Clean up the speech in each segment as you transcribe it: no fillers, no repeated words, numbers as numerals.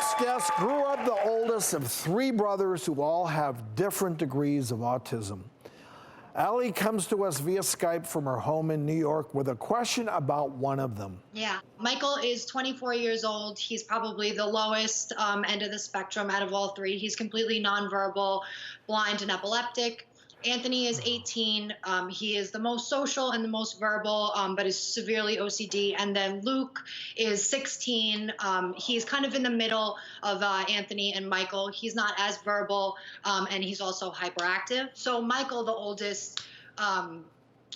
next guest grew up the oldest of three brothers who all have different degrees of autism. Allie comes to us via Skype from her home in New York with a question about one of them. Yeah, Michael is 24 years old. He's probably the lowest end of the spectrum out of all three. He's completely nonverbal, blind, and epileptic. Anthony is 18. He is the most social and the most verbal, but is severely OCD. And then Luke is 16. He's kind of in the middle of Anthony and Michael. He's not as verbal, and he's also hyperactive. So Michael, the oldest,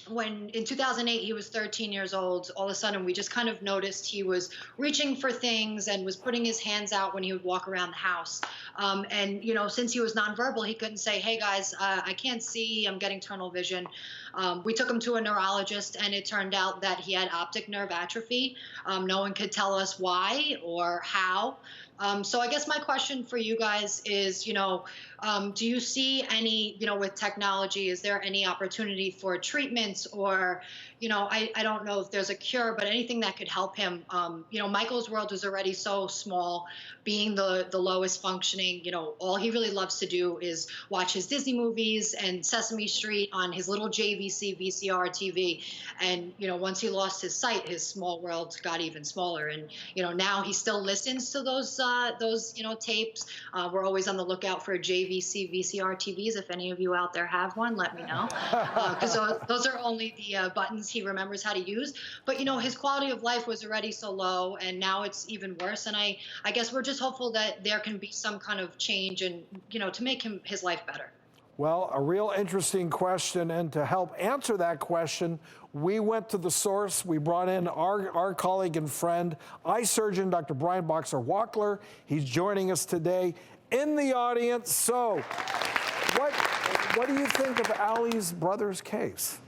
when in 2008 he was 13 years old, all of a sudden we just kind of noticed he was reaching for things and was putting his hands out when he would walk around the house. And you know, since he was nonverbal, he couldn't say, "Hey guys, I can't see, I'm getting tunnel vision." We took him to a neurologist, and it turned out that he had optic nerve atrophy. No one could tell us why or how. So I guess my question for you guys is, you know, do you see any, you know, with technology, is there any opportunity for treatments or, you know, I don't know if there's a cure, but anything that could help him? You know, Michael's world is already so small, being the lowest functioning. You know, all he really loves to do is watch his Disney movies and Sesame Street on his little JVC VCR TV. And, you know, once he lost his sight, his small world got even smaller. And, you know, now he still listens to those you know, tapes. We're always on the lookout for JVC VCR TVs. If any of you out there have one, let me know. Because those are only the buttons he remembers how to use. But, you know, his quality of life was already so low, and now it's even worse. And I guess we're just hopeful that there can be some kind of change and, you know, to make his life better. Well, a real interesting question, and to help answer that question, we went to the source. We brought in our colleague and friend, eye surgeon, Dr. Brian Boxer-Wackler. He's joining us today in the audience. So, what do you think of Allie's brother's case?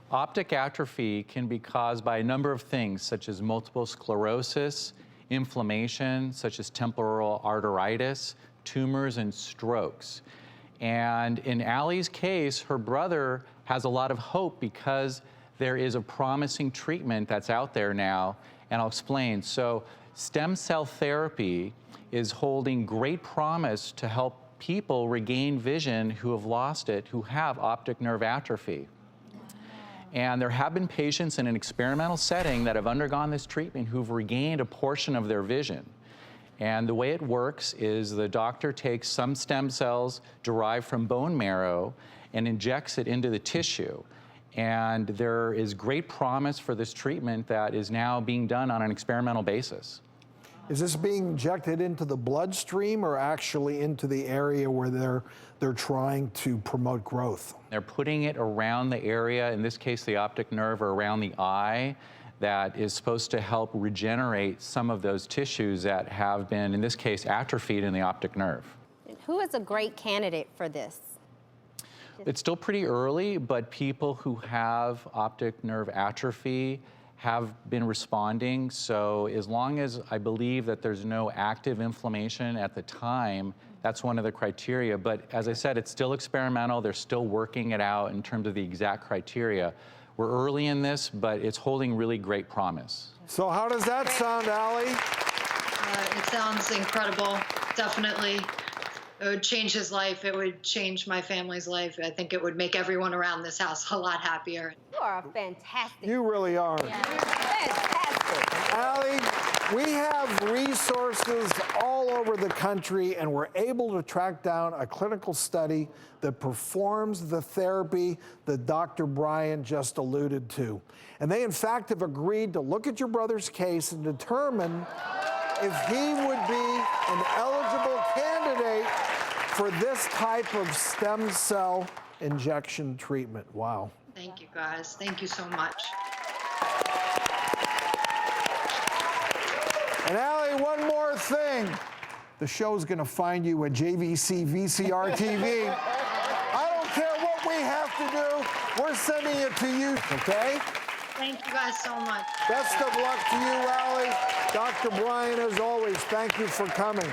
Optic atrophy can be caused by a number of things, such as multiple sclerosis, inflammation, such as temporal arteritis, tumors, and strokes. And in Allie's case, her brother has a lot of hope because there is a promising treatment that's out there now, and I'll explain. So stem cell therapy is holding great promise to help people regain vision who have lost it, who have optic nerve atrophy. And there have been patients in an experimental setting that have undergone this treatment who've regained a portion of their vision. And the way it works is the doctor takes some stem cells derived from bone marrow and injects it into the tissue. And there is great promise for this treatment that is now being done on an experimental basis. Is this being injected into the bloodstream or actually into the area where they're trying to promote growth? They're putting it around the area, in this case the optic nerve, or around the eye, that is supposed to help regenerate some of those tissues that have been, in this case, atrophied in the optic nerve. Who is a great candidate for this? It's still pretty early, but people who have optic nerve atrophy have been responding. So as long as I believe that there's no active inflammation at the time, that's one of the criteria. But as I said, it's still experimental. They're still working it out in terms of the exact criteria. We're early in this, but it's holding really great promise. So how does that sound, Allie? It sounds incredible, definitely. It would change his life. It would change my family's life. I think it would make everyone around this house a lot happier. You are fantastic. You really are. Yeah. Fantastic. Allie, we have resources all over the country, and we're able to track down a clinical study that performs the therapy that Dr. Brian just alluded to. And they, in fact, have agreed to look at your brother's case and determine if he would be an eligible candidate for this type of stem cell injection treatment. Wow. Thank you, guys. Thank you so much. And Allie, one more thing. The show's gonna find you a JVC VCR TV. I don't care what we have to do. We're sending it to you, okay? Thank you guys so much. Best of luck to you, Allie. Dr. Brian, as always, thank you for coming.